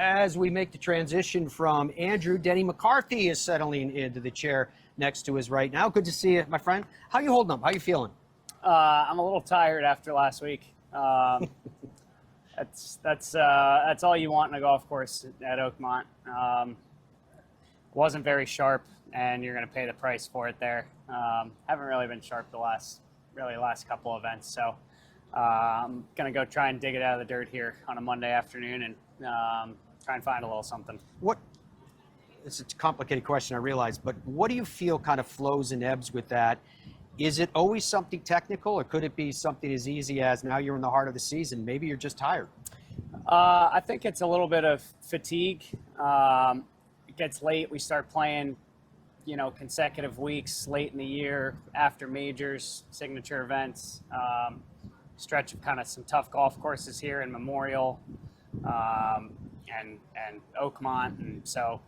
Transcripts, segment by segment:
As we make the transition from Andrew, Denny McCarthy is settling into the chair next to us right now. Good to see you, my friend. How you holding up? How you feeling? I'm a little tired after last week. That's all you want in a golf course at Oakmont. Wasn't very sharp, and you're going to pay the price for it there. Haven't really been sharp the last couple events, so I'm going to go try and dig it out of the dirt here on a Monday afternoon and try and find a little something. It's a complicated question, I realize, but what do you feel kind of flows and ebbs with that? Is it always something technical, or could it be something as easy as now you're in the heart of the season, maybe you're just tired? I think it's a little bit of fatigue. It gets late. We start playing, consecutive weeks late in the year after majors, signature events, stretch of kind of some tough golf courses here in Memorial and Oakmont. And so,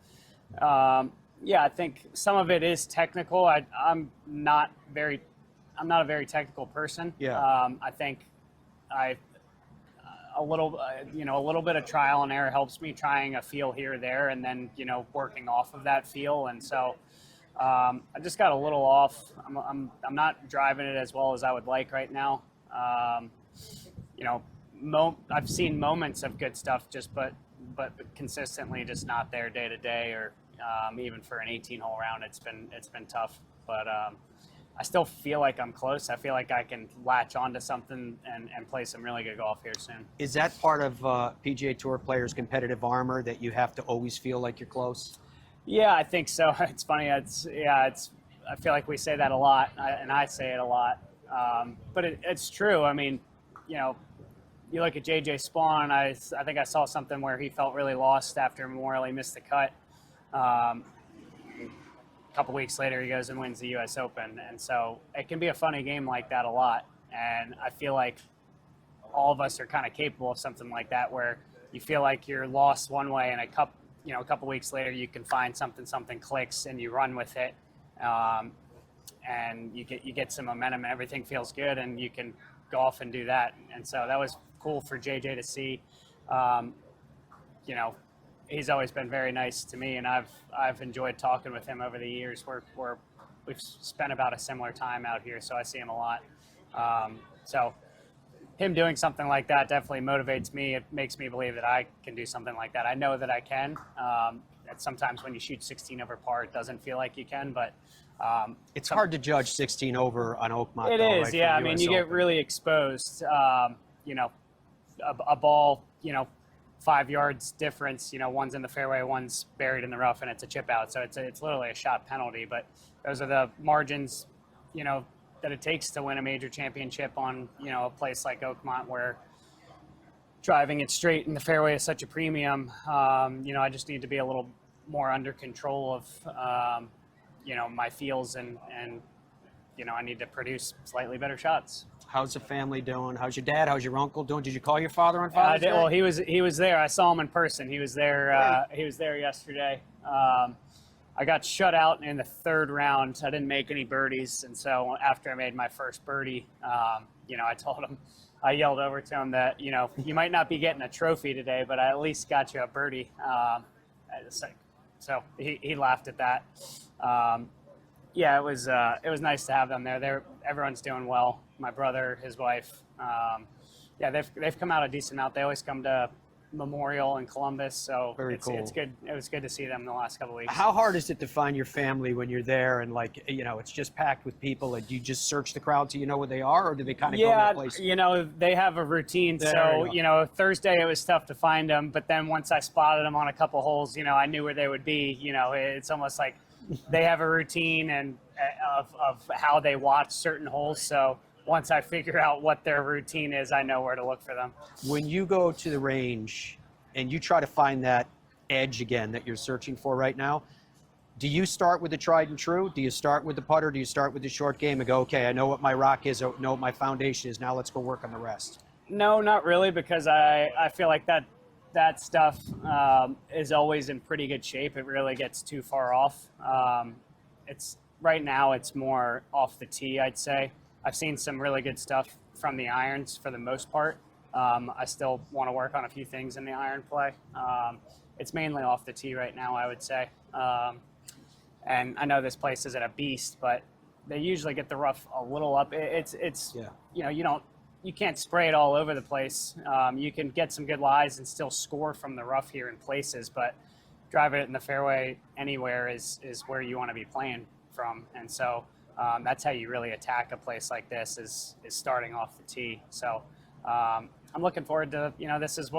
I think some of it is technical. I'm not a very technical person. Yeah. I think a little bit of trial and error helps me, trying a feel here or there, and then working off of that feel. And so I just got a little off. I'm not driving it as well as I would like right now. I've seen moments of good stuff, but consistently just not there day to day, or even for an 18-hole round, it's been tough. But I still feel like I'm close. I feel like I can latch onto something and play some really good golf here soon. Is that part of PGA Tour players' competitive armor, that you have to always feel like you're close? Yeah, I think so. It's funny. I feel like we say that a lot, and I say it a lot. But it's true. I mean, you look at JJ Spawn. I think I saw something where he felt really lost after Memorial. He missed the cut. A couple weeks later, he goes and wins the U.S. Open. And so it can be a funny game like that a lot. And I feel like all of us are kind of capable of something like that, where you feel like you're lost one way, and a couple weeks later you can find something clicks and you run with it. And you get some momentum and everything feels good, and you can go off and do that. And so that was cool for JJ to see. He's always been very nice to me, and I've enjoyed talking with him over the years. We've spent about a similar time out here, so I see him a lot. So him doing something like that definitely motivates me. It makes me believe that I can do something like that. I know that I can. Sometimes when you shoot 16 over par, it doesn't feel like you can, but it's hard to judge 16 over on Oakmont. It is, right, yeah. I mean, you get really exposed. A ball, 5 yards difference. One's in the fairway, one's buried in the rough, and it's a chip out. So it's literally a shot penalty. But those are the margins, that it takes to win a major championship on, a place like Oakmont, where driving it straight in the fairway is such a premium. I just need to be a little more under control of, my feels, and I need to produce slightly better shots. How's the family doing? How's your dad? How's your uncle doing? Did you call your father on Father's Day? Well, he was there. I saw him in person. He was there. Yeah. He was there yesterday. I got shut out in the third round. I didn't make any birdies, and so after I made my first birdie, I told him, I yelled over to him that you might not be getting a trophy today, but I at least got you a birdie. So he laughed at that. It was nice to have them there. Everyone's doing well. My brother, his wife, they've come out a decent amount. They always come to Memorial in Columbus, so very cool. It's good. It was good to see them the last couple of weeks. How hard is it to find your family when you're there, and it's just packed with people, and do you just search the crowd so you know where they are, or do they kind of go to the place? They have a routine. Thursday it was tough to find them, but then once I spotted them on a couple holes, I knew where they would be. It's almost like they have a routine and of how they watch certain holes. So once I figure out what their routine is, I know where to look for them. When you go to the range and you try to find that edge again that you're searching for right now, do you start with the tried and true? Do you start with the putter? Do you start with the short game and go, okay, I know what my rock is, I know what my foundation is, now let's go work on the rest? No, not really, because I feel like that stuff is always in pretty good shape. It really gets too far off. Right now it's more off the tee, I'd say. I've seen some really good stuff from the irons for the most part. I still want to work on a few things in the iron play. It's mainly off the tee right now, I would say. And I know this place isn't a beast, but they usually get the rough a little up. It's you know, you can't spray it all over the place. You can get some good lies and still score from the rough here in places, but driving it in the fairway anywhere is where you want to be playing from. And so that's how you really attack a place like this is starting off the tee. So I'm looking forward to, this is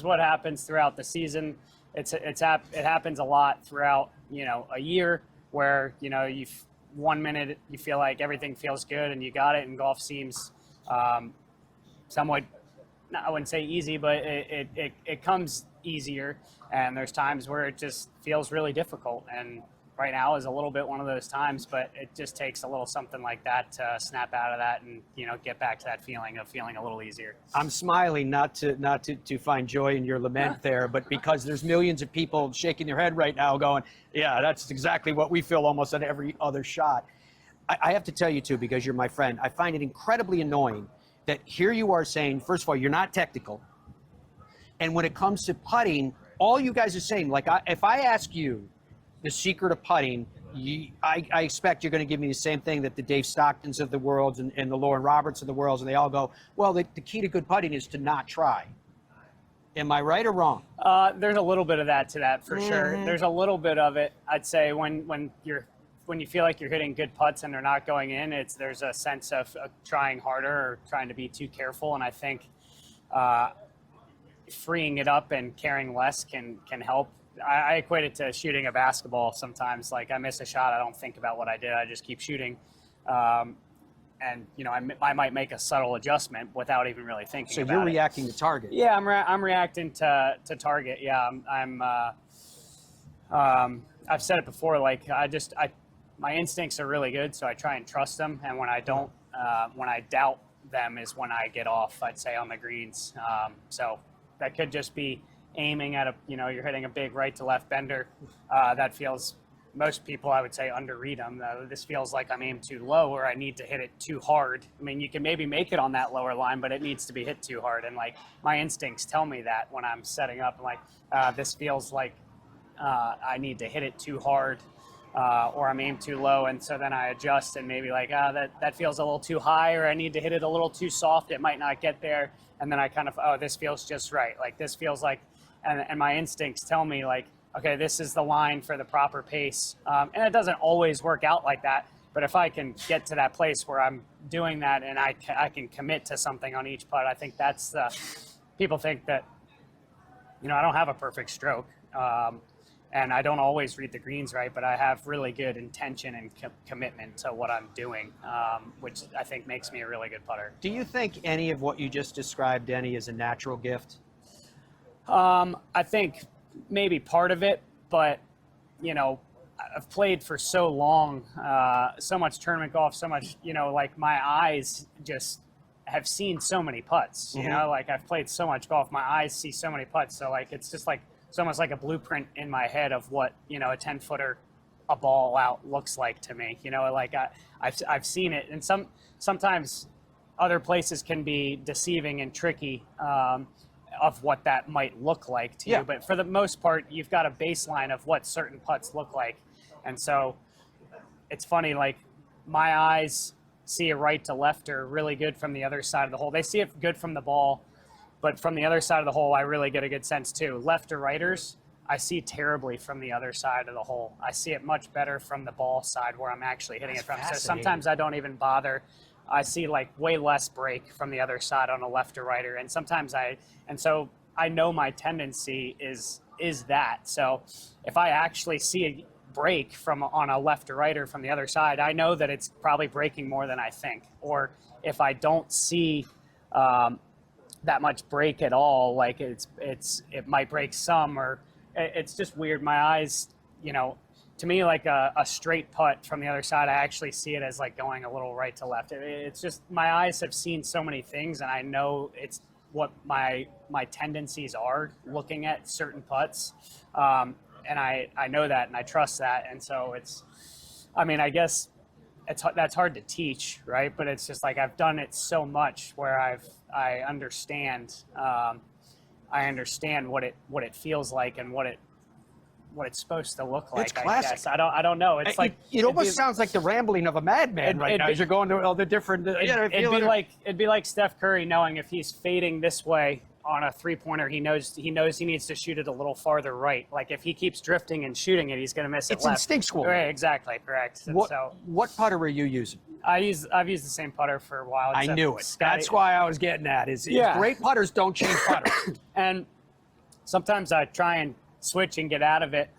what happens throughout the season. It happens a lot throughout, a year where, you 1 minute you feel like everything feels good and you got it, and golf seems somewhat, I wouldn't say easy, but it comes easier, and there's times where it just feels really difficult, and right now is a little bit one of those times, but it just takes a little something like that to snap out of that and get back to that feeling of feeling a little easier. I'm smiling not to find joy in your lament there, but because there's millions of people shaking their head right now going, yeah, that's exactly what we feel almost on every other shot. I have to tell you too, because you're my friend, I find it incredibly annoying that here you are saying, first of all, you're not technical. And when it comes to putting, all you guys are saying, like, if I ask you the secret of putting, I expect you're going to give me the same thing that the Dave Stocktons of the world and the Lauren Roberts of the world, and they all go, well, the key to good putting is to not try. Am I right or wrong? There's a little bit of that to that for sure. There's a little bit of it. I'd say when you feel like you're hitting good putts and they're not going in, there's a sense of trying harder or trying to be too careful. And I think freeing it up and caring less can help. I equate it to shooting a basketball sometimes. Like, I miss a shot, I don't think about what I did, I just keep shooting. And I might make a subtle adjustment without even really thinking about it. So you're reacting to target. Yeah, I'm reacting to target. Yeah, I've said it before, like, my instincts are really good, so I try and trust them. And when I don't, when I doubt them is when I get off, I'd say, on the greens. So that could just be aiming at you're hitting a big right to left bender. That feels, most people I would say underread them. This feels like I'm aimed too low, or I need to hit it too hard. I mean, you can maybe make it on that lower line, but it needs to be hit too hard. And like, my instincts tell me that when I'm setting up, I'm like, this feels like I need to hit it too hard, or I'm aimed too low. And so then I adjust and maybe like, that feels a little too high, or I need to hit it a little too soft. It might not get there. And then I kind of, this feels just right. Like, this feels like, and my instincts tell me, like, okay, this is the line for the proper pace. And it doesn't always work out like that, but if I can get to that place where I'm doing that and I can commit to something on each putt, I think that's people think that, I don't have a perfect stroke. And I don't always read the greens right, but I have really good intention and commitment to what I'm doing, which I think makes me a really good putter. Do you think any of what you just described, Denny, is a natural gift? I think maybe part of it, but I've played for so long, so much tournament golf, so much, like, my eyes just have seen so many putts, like, I've played so much golf, my eyes see so many putts. So like, it's just like, it's almost like a blueprint in my head of what, a 10-footer, a ball out looks like to me, like I've seen it. And sometimes other places can be deceiving and tricky, of what that might look like to you. But for the most part, you've got a baseline of what certain putts look like. And so it's funny, like, my eyes see a right to lefter really good from the other side of the hole. They see it good from the ball, but from the other side of the hole, I really get a good sense too. Left or righters, I see terribly from the other side of the hole. I see it much better from the ball side where I'm actually hitting it from. So sometimes I don't even bother. I see like way less break from the other side on a left or righter. And sometimes so I know my tendency is that. So if I actually see a break on a left or righter from the other side, I know that it's probably breaking more than I think. Or if I don't see that much break at all, like it might break some, or it's just weird. My eyes, to me, like a straight putt from the other side, I actually see it as like going a little right to left. It's just, my eyes have seen so many things, and I know it's what my tendencies are looking at certain putts. And I know that, and I trust that. And so I guess that's hard to teach, right? But it's just like I've done it so much where I understand what it feels like and what it's supposed to look like. It's classic. I guess I don't know. It's like it almost sounds like the rambling of a madman right now as you're going to all the different. It'd be like Steph Curry knowing if he's fading this way on a 3-pointer, he knows he needs to shoot it a little farther right. Like if he keeps drifting and shooting it, he's going to miss it It's left. instinctual. Right, exactly, correct. And What putter are you using? I've used the same putter for a while. I knew it. That's why I was getting at. Is great putters don't change putters. And sometimes I try and switch and get out of it,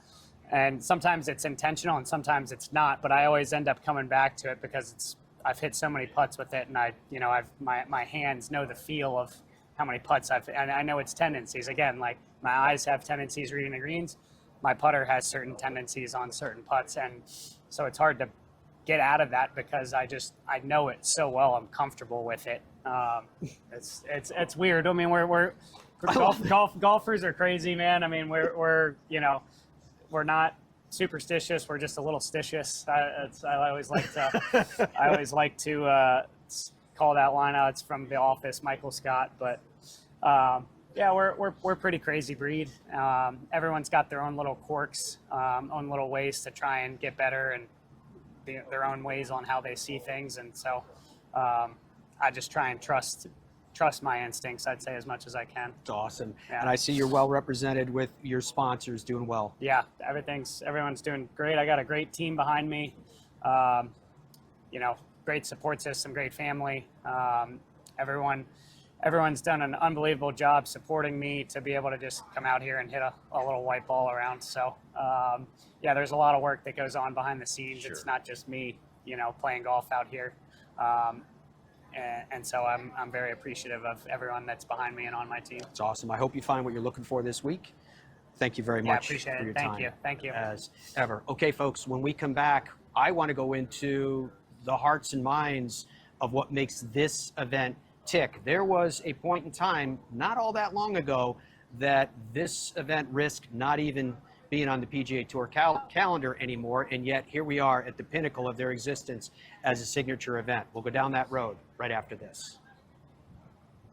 and sometimes it's intentional and sometimes it's not. But I always end up coming back to it because I've hit so many putts with it, and my hands know the feel of how many putts and I know its tendencies. Again, like my eyes have tendencies reading the greens, my putter has certain tendencies on certain putts, and so it's hard to get out of that because I know it so well. I'm comfortable with it. It's weird. I mean, we're golfers are crazy, man. I mean, we're not superstitious. We're just a little stitious. I always like to call that line out. It's from The Office, Michael Scott. But we're pretty crazy breed. Everyone's got their own little quirks, own little ways to try and get better, and their own ways on how they see things. And so I just try and trust my instincts, I'd say, as much as I can. It's awesome. Yeah. And I see you're well represented with your sponsors doing well. Yeah, everyone's doing great. I got a great team behind me. Great support system, great family. Everyone's done an unbelievable job supporting me to be able to just come out here and hit a little white ball around. So, there's a lot of work that goes on behind the scenes. Sure. It's not just me, playing golf out here. And so I'm very appreciative of everyone that's behind me and on my team. It's awesome. I hope you find what you're looking for this week. Thank you very much appreciate for your it. time. Thank you. As ever. Okay, folks, when we come back, I want to go into the hearts and minds of what makes this event tick. There was a point in time, not all that long ago, that this event risked not even being on the PGA Tour calendar anymore, and yet here we are at the pinnacle of their existence as a signature event. We'll go down that road right after this.